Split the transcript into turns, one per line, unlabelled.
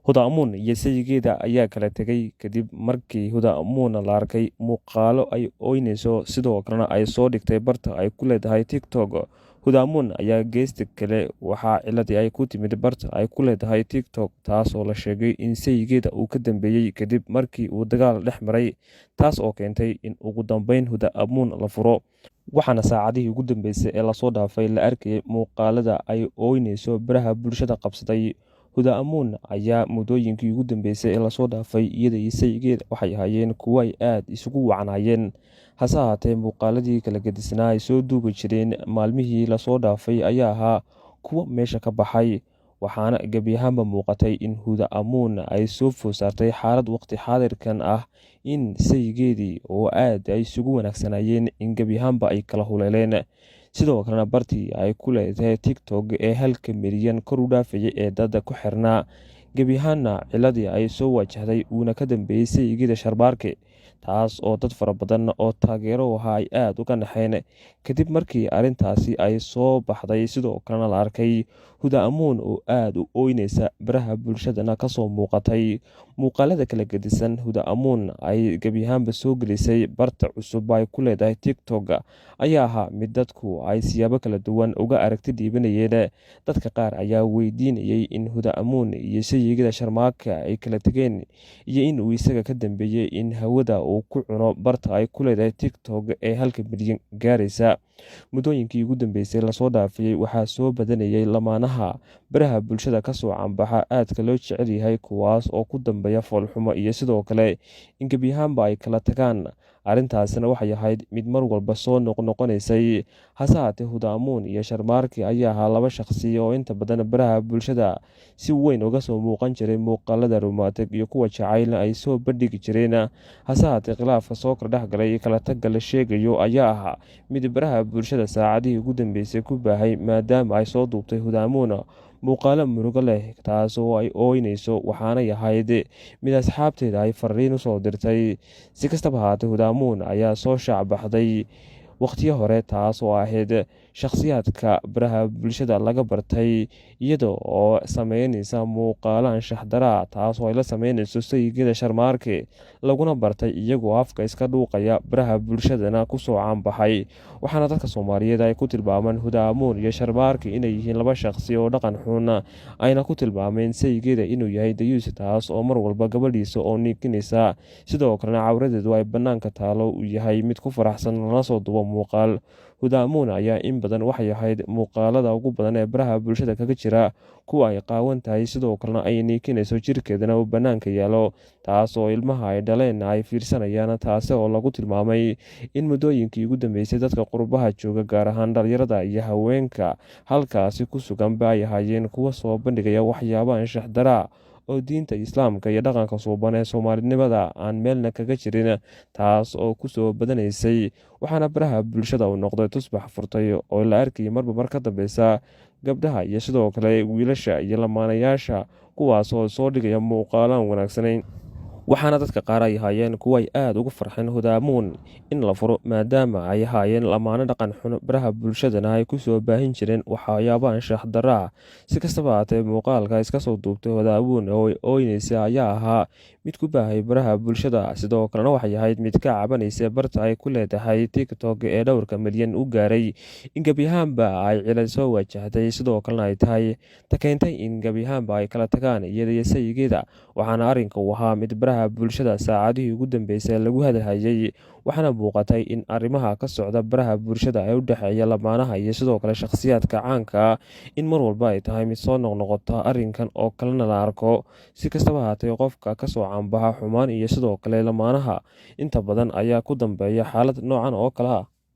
Huda Amun iyo saygeeda ayaa kala tegay kadib markii Huda Amun la arkay muuqaalo ay ooynayso sidoo kalena ay soo dhigtay barta ay ku leedahay TikTok. Huda Amun ayaa geesta kale waxaa ciladii ay ku timid barta ay ku leedahay TikTok taas oo la sheegay in saygeeda uu ka dambeeyay kadib markii uu dagaal dhex maray, taas oo keentay in ugu dambeyn Huda Amun la furo. Waxaana saacadihii ugu dambeysay ee lasoo dhaafay la arkayay muuqaalada ay ooynayso baraha bulshada qabsaday. Huda Amun ayaa muddooyinkii ugu dambeysay ee lasoo dhaafay iyada iyo saygeeda waxay ahaayeen kuwo ay aad isugu wacnaayeen. Hase ahaatee muuqaaladii kala gedisnaa ay soo duubi jireen maalmihii lasoo dhaafay ayaa ahaa kuwo meesha ka baxay, waxaana gebi ahaanba muuqatay in Huda Amun ay soo food saartay xaalad waqti xaadirkan ah in saygeedii oo aad ay isugu wanaagsanaayeen in gebi ahaanba ay kala huleeleen. Sidoo kalena bartii ay ku leedahay TikTok ee 1 milyan kor u dhaafayay ee dad ku xirnaa, gebi ahaanna ciladii ay soo wajahday uuna ka dambeeyay saygeeda Sharmaarke, taas oo dad fara badan oo taageero u ahaa ay aad uga naxeen kadib markii arrintaasi ay soo baxday. Sidoo kalena la arkay Huda Amun oo aad u ooynaysa baraha bulshadana ka soo muuqatay. Muuqaalada kala gedisan Huda Amun ay gebi ahaanba soo gelisay barta cusub ay ku leedahay TikTok ayaa ahaa mid dadku ay siyaabo kala duwan uga aragti dhiibanayeen. Dadka qaar ayaa weydiinayay in Huda Amun iyo saygeeda Sharmaarke ay kala tegeen iyo in uu isaga ka dambeeyay in hawada uu ku cuno barta ay ku leedahay TikTok ee 1 milyan gaaraysa. Muddooyinkii ugu dambeysay lasoo dhaafay waxaa soo badanayay lamaanaha baraha bulshada ka soo canbaxa aadka loo jecel yahay, kuwaas oo ku dambeeya foolxumo iyo sidoo kale in gebi ahaanba ay kala tagaan. Arrintaasina waxay ahayd mid mar walba soo noqnoqonaysay. Hase ahaatee Huda Amun iyo Sharmaarke ayaa ahaa laba shaqsi oo inta badan baraha bulshada si weyn uga soo muuqan jiray muuqaalada romantic iyo kuwa jacaylna ay soo bandhigi jireen. Hase ahaatee khilaafka soo kala dhexgalay iyo kala tagga la sheegayo ayaa ahaa mid baraha bulshada saacadihii ugu dambeysay ku baahay, maadaama ay soo duubtay Huda Amun muuqaalo murugo leh taas oo ay ooynayso, waxaanay ahayd mid asxaabteeda ay fariin u soo dirtay. Si kastaba ahaatee Huda Amun ayaa soo shaac baxday waqtiyo hore, taas oo ahayd shakhsiyaadka baraha bulshada laga bartay iyada oo sameynaysa muuqaalo anshax dara, taas oo ay la sameynayso saygeeda Sharmaarke, laguna bartay iyagoo afka iska dhuuqaya baraha bulshadana ku soo caanbaxay. Waxaana dadka Soomaaliyeed ay ku tilmaamaan Huda Amun iyo Sharmaarke inay yihiin laba shaqsi oo dhaqan xun, ayna ku tilmaameen saygeeda inuu yahay dayuus, taas oo mar walba gabadhiisa oo niikinaysa, sidoo kalena cawradeedu ay bannaanka taalo uu yahay mid ku faraxsan lana soo duubo muuqaal. Huda Amun ayaa in badan waxay ahayd muuqaalada ugu badan ee baraha bulshada kaga jira kuwa ay qaawan tahay, sidoo kalena ay niikinayso jirkeedana uu bannaanka yaalo, taas oo ilmaha ay dhaleen ay fiirsanayaan. Taasi oo lagu tilmaamay in muddooyinkii ugu dambeysay dadka qurbaha jooga, gaar ahaan dhalinyarada iyo haweenka halkaasi ku suganba ay ahaayeen kuwa soo bandhigaya waxyaabo anshax dara oo diinta Islaamka iyo dhaqanka suuban ee Soomaalinimada aan meelna kaga jirin, taas oo ku soo badanaysay. Waxaana baraha bulshada uu noqday tusbax furtay oo la arkayay marba mar ka dambeysa gabdhaha iyo sidoo kale wiilasha iyo lamaanayaasha kuwaas oo soo dhigaya muuqaalo aan wanaagsanayn. Waxaana dadka qaar ay ahaayeen kuwo ay aad ugu farxeen Huda Amun in la furo, maadaama ay ahaayeen lamaane dhaqan xun, baraha bulshadana ay ku soo baahin jireen waxyaabo anshax dara. Si kastaba ahaatee muuqaalka iska soo duubtay Huda Amun oo ooynaysa ayaa ahaa mid ku baahay baraha bulshada, sidoo kalena waxay ahayd mid ka cabanaysa barta ay ku leedahay TikTok ee 2 milyan u gaaray in gebi ahaanba ay cilad soo wajahday, sidoo kalena ay tahay ta keentay in gebi ahaanba ay kala tagaan iyada iyo saygeeda. Waxaana arrinka uu ahaa mid baraha bulshada saacadihii ugu dambeysay lagu hadalhayay, waxaana muuqatay in arrimaha ka socda baraha bulshada ee u dhexeeya lamaanaha iyo sidoo kale shakhsiyaadka caanka in mar walba ay tahay mid soo noqnoqota arrinkan oo kalena la arko. Si kastaba ahaatee qofka ka soo caanbaxa xumaan iyo sidoo kale lamaanaha inta badan ayaa ku dambeeya xaalad noocan oo kale ah.